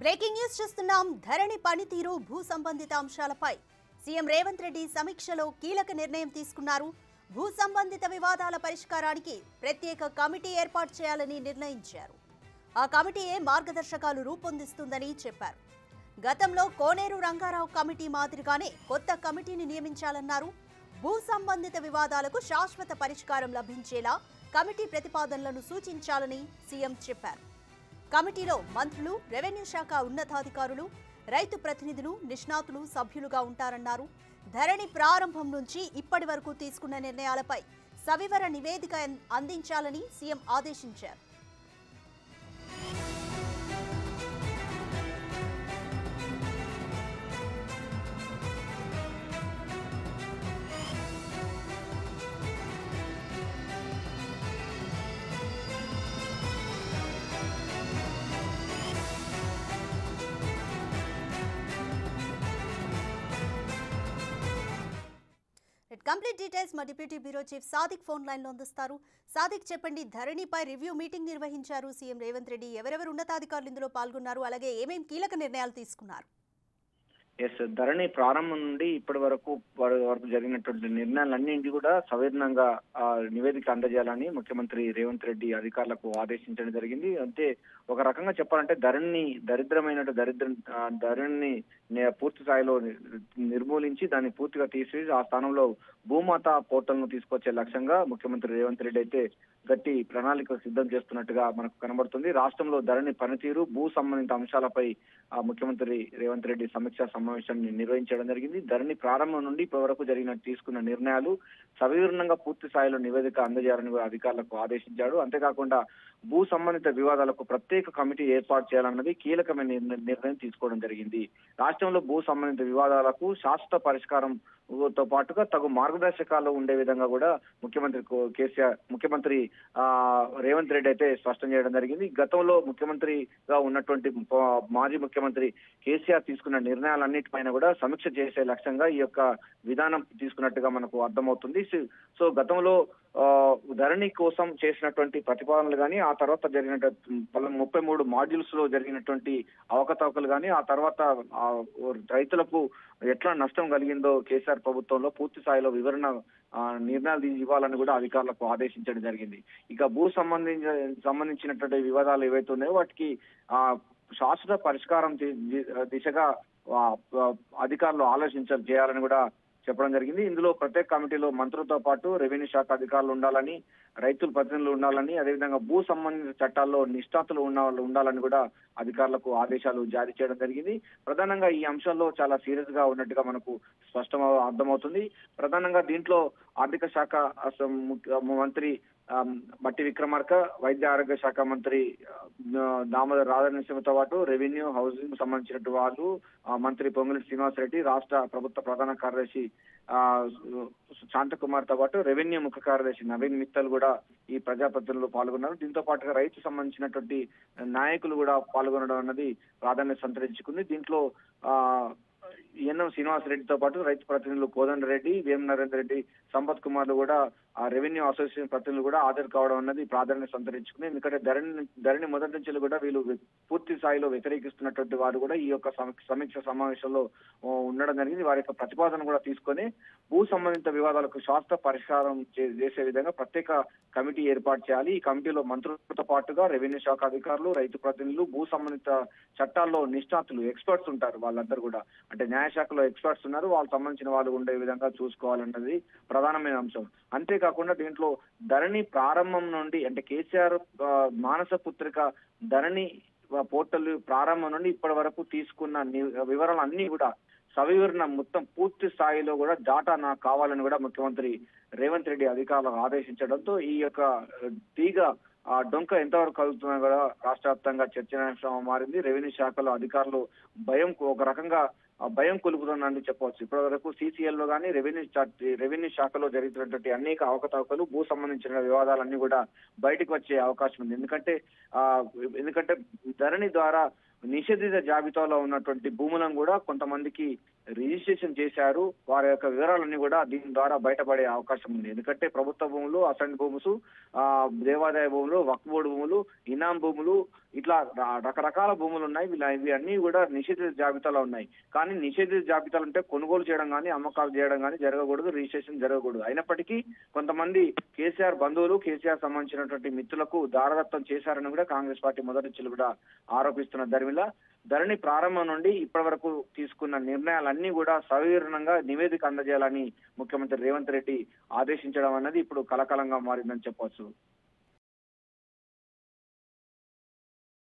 Breaking news చూస్తున్నాం. ధరణి పనితీరు భూ సంబంధిత అంశాలపై సీఎం రేవంత్ రెడ్డి సమీక్షలో కీలక నిర్ణయం తీసుకున్నారు. భూ సంబంధిత వివాదాల పరిష్కారానికి ప్రత్యేక కమిటీ ఏర్పాటు చేయాలని నిర్ణయించారు. ఆ కమిటీయే మార్గదర్శకాలు రూపొందిస్తుందని చెప్పారు. గతంలో కోనేరు రంగారావు కమిటీ మాదిరిగానే కొత్త కమిటీని నియమించాలన్నారు. భూ సంబంధిత వివాదాలకు శాశ్వత పరిష్కారం లభించేలా కమిటీ ప్రతిపాదనలను సూచించాలని సీఎం చెప్పారు. కమిటీలో మంత్రులు, రెవెన్యూ శాఖ ఉన్నతాధికారులు, రైతు ప్రతినిధులు, నిష్ణాతులు సభ్యులుగా ఉంటారన్నారు. ధరణి ప్రారంభం నుంచి ఇప్పటి వరకు తీసుకున్న నిర్ణయాలపై సవివర నివేదిక అందించాలని సీఎం ఆదేశించారు. కంప్లీట్ డీటెయిల్స్ మా deputy bureau chief Sadiq phone line లో అందిస్తారు. సాదిక్, చెప్పండి, ధరణిపై రివ్యూ మీటింగ్ నిర్వహించారు సీఎం రేవంత్ రెడ్డి. ఎవరెవరు ఉన్నతాధికారులు ఇందులో పాల్గొన్నారు, అలాగే ఏమేం కీలక నిర్ణయాలు తీసుకున్నారు? ధరణి ప్రారంభం నుండి ఇప్పటి వరకు జరిగినటువంటి నిర్ణయాలన్నింటి కూడా సవివరంగా నివేదిక అందజేయాలని ముఖ్యమంత్రి రేవంత్ రెడ్డి అధికారులకు ఆదేశించడం జరిగింది. అంటే ఒక రకంగా చెప్పాలంటే ధరణిని పూర్తి స్థాయిలో నిర్మూలించి దాన్ని పూర్తిగా తీసివేసి ఆ స్థానంలో భూమాత పోర్టల్ ను తీసుకొచ్చే లక్ష్యంగా ముఖ్యమంత్రి రేవంత్ రెడ్డి అయితే గట్టి ప్రణాళిక సిద్ధం చేస్తున్నట్టుగా మనకు కనబడుతుంది. రాష్ట్రంలో ధరణి పనితీరు, భూ సంబంధిత అంశాలపై ముఖ్యమంత్రి రేవంత్ రెడ్డి సమీక్షా సమావేశాన్ని నిర్వహించడం జరిగింది. ధరణి ప్రారంభం నుండి ఇప్పటి వరకు తీసుకున్న నిర్ణయాలు సవివరంగా పూర్తి స్థాయిలో నివేదిక అందజేయాలని కూడా అధికారులకు ఆదేశించాడు. అంతేకాకుండా భూ సంబంధిత వివాదాలకు ప్రత్యేక కమిటీ ఏర్పాటు చేయాలన్నది కీలకమైన నిర్ణయం తీసుకోవడం జరిగింది. రాష్ట్రంలో భూ సంబంధిత వివాదాలకు శాశ్వత పరిష్కారం తో పాటుగా తగు మార్గదర్శకాలు ఉండే విధంగా కూడా ముఖ్యమంత్రి రేవంత్ రెడ్డి అయితే స్పష్టం చేయడం జరిగింది. గతంలో ముఖ్యమంత్రిగా ఉన్నటువంటి మాజీ ముఖ్యమంత్రి కేసీఆర్ తీసుకున్న నిర్ణయాలన్నిటిపైన కూడా సమీక్ష చేసే లక్ష్యంగా ఈ యొక్క విధానం తీసుకున్నట్టుగా మనకు అర్థమవుతుంది. సో గతంలో ధరణి కోసం చేసినటువంటి ప్రతిపాదనలు కానీ, ఆ తర్వాత జరిగిన 33 మాడ్యూల్స్ లో జరిగినటువంటి అవకతవకలు కానీ, ఆ తర్వాత రైతులకు ఎట్లా నష్టం కలిగిందో కేసీఆర్ ప్రభుత్వంలో పూర్తి స్థాయిలో వివరణ నిర్ణయాలు ఇవ్వాలని కూడా అధికారులకు ఆదేశించడం జరిగింది. ఇక భూ సంబంధించినటువంటి వివాదాలు ఏవైతే ఉన్నాయో వాటికి శాశ్వత పరిష్కారం దిశగా అధికారులు చేయాలని కూడా చెప్పడం జరిగింది. ఇందులో ప్రత్యేక కమిటీలో మంత్రులతో పాటు రెవెన్యూ శాఖ అధికారులు ఉండాలని, రైతుల ప్రతినిధులు ఉండాలని, అదేవిధంగా భూ సంబంధిత చట్టాల్లో నిష్ణాతులు ఉండాలని కూడా అధికారులకు ఆదేశాలు జారీ చేయడం జరిగింది. ప్రధానంగా ఈ అంశాల్లో చాలా సీరియస్ గా ఉన్నట్టుగా మనకు స్పష్టంగా అర్థమవుతుంది. ప్రధానంగా దీంట్లో ఆర్థిక శాఖ మంత్రి మట్టి విక్రమార్క, వైద్య ఆరోగ్య శాఖ మంత్రి దామోదర్ రాజనరసింహతో పాటు రెవెన్యూ, హౌసింగ్ సంబంధించినటువంటి వాళ్ళు, మంత్రి పొంగులేటి శ్రీనివాసరెడ్డి, రాష్ట్ర ప్రభుత్వ ప్రధాన కార్యదర్శి శాంతకుమార్ తో పాటు రెవెన్యూ ముఖ్య కార్యదర్శి నవీన్ మిత్తల్ కూడా ఈ ప్రజాప్రతినిధులు పాల్గొన్నారు. దీంతో పాటుగా రైతు సంబంధించినటువంటి నాయకులు కూడా పాల్గొనడం అన్నది ప్రాధాన్యత సంతరించుకుంది. దీంట్లో ఎన్ఎం శ్రీనివాసరెడ్డితో పాటు రైతు ప్రతినిధులు కోదండ రెడ్డి, వేం నరేందర్ రెడ్డి, సంపత్ కుమార్లు కూడా ఆ రెవెన్యూ అసోసియేషన్ ప్రతినిధులు కూడా హాజరు కావడం అన్నది ప్రాధాన్యత సంతరించుకుంది. ఎందుకంటే ధరణి మొదటి నుంచి కూడా వీళ్ళు పూర్తి స్థాయిలో వ్యతిరేకిస్తున్నటువంటి వారు కూడా ఈ యొక్క సమీక్ష సమావేశంలో ఉండడం జరిగింది. వారి యొక్క ప్రతిపాదన కూడా తీసుకొని భూ సంబంధిత వివాదాలకు శాశ్వత పరిష్కారం చేసే విధంగా ప్రత్యేక కమిటీ ఏర్పాటు చేయాలి. ఈ కమిటీలో మంత్రులతో పాటుగా రెవెన్యూ శాఖ అధికారులు, రైతు ప్రతినిధులు, భూ సంబంధిత చట్టాల్లో నిష్ణాతులు, ఎక్స్పర్ట్స్ ఉంటారు. వాళ్ళందరూ కూడా అంటే న్యాయశాఖలో ఎక్స్పర్ట్స్ ఉన్నారు, వాళ్ళకి సంబంధించిన వాళ్ళు ఉండే విధంగా చూసుకోవాలన్నది ప్రధానమైన అంశం. అంతేకాకుండా దీంట్లో ధరణి ప్రారంభం నుండి అంటే కేసీఆర్ మానస పుత్రిక ధరణి పోర్టల్ ప్రారంభం నుండి ఇప్పటి వరకు తీసుకున్న వివరాలు అన్ని కూడా సవివరణ మొత్తం పూర్తి స్థాయిలో కూడా డాటా నాకు కావాలని కూడా ముఖ్యమంత్రి రేవంత్ రెడ్డి అధికారులకు ఆదేశించడంతో ఈ యొక్క డొంక ఎంతవరకు కలుగుతున్నా కూడా రాష్ట్ర వ్యాప్తంగా చర్చనీయాంశంగా మారింది. రెవెన్యూ శాఖలో అధికారులు ఒక రకంగా భయం కొలుపుతుందని చెప్పవచ్చు. ఇప్పటి వరకు CCL లో కానీ రెవెన్యూ శాఖలో జరుగుతున్నటువంటి అనేక అవకతవకలు, భూ సంబంధించిన వివాదాలన్నీ కూడా బయటకు వచ్చే అవకాశం ఉంది. ఎందుకంటే ధరణి ద్వారా నిషేధిత జాబితాలో ఉన్నటువంటి భూములను కూడా కొంతమందికి రిజిస్ట్రేషన్ చేశారు. వారి యొక్క వివరాలన్నీ కూడా దీని ద్వారా బయటపడే అవకాశం ఉంది. ఎందుకంటే ప్రభుత్వ భూములు, అసైన్ భూములు, దేవాదాయ భూములు, వక్ఫ్ బోర్డు భూములు, ఇనాం భూములు, ఇట్లా రకరకాల భూములు ఉన్నాయి. ఇవి అన్ని కూడా నిషేధిత జాబితాలో ఉన్నాయి. కానీ నిషేధిత జాబితాలు అంటే కొనుగోలు చేయడం కానీ, అమ్మకాలు చేయడం కానీ జరగకూడదు, రిజిస్ట్రేషన్ జరగకూడదు. అయినప్పటికీ కొంతమంది కేసీఆర్ బంధువులు, కేసీఆర్ సంబంధించినటువంటి మిత్రులకు దారదత్తం చేశారని కూడా కాంగ్రెస్ పార్టీ మొదటి నుంచి కూడా ఆరోపిస్తున్న దరిమిలా ధరణి ప్రారంభం నుండి ఇప్పటి వరకు తీసుకున్న నిర్ణయాలన్నీ కూడా సవివరణంగా నివేదిక అందజేయాలని ముఖ్యమంత్రి రేవంత్ రెడ్డి ఆదేశించడం అన్నది ఇప్పుడు కలకలంగా మారిందని చెప్పవచ్చు.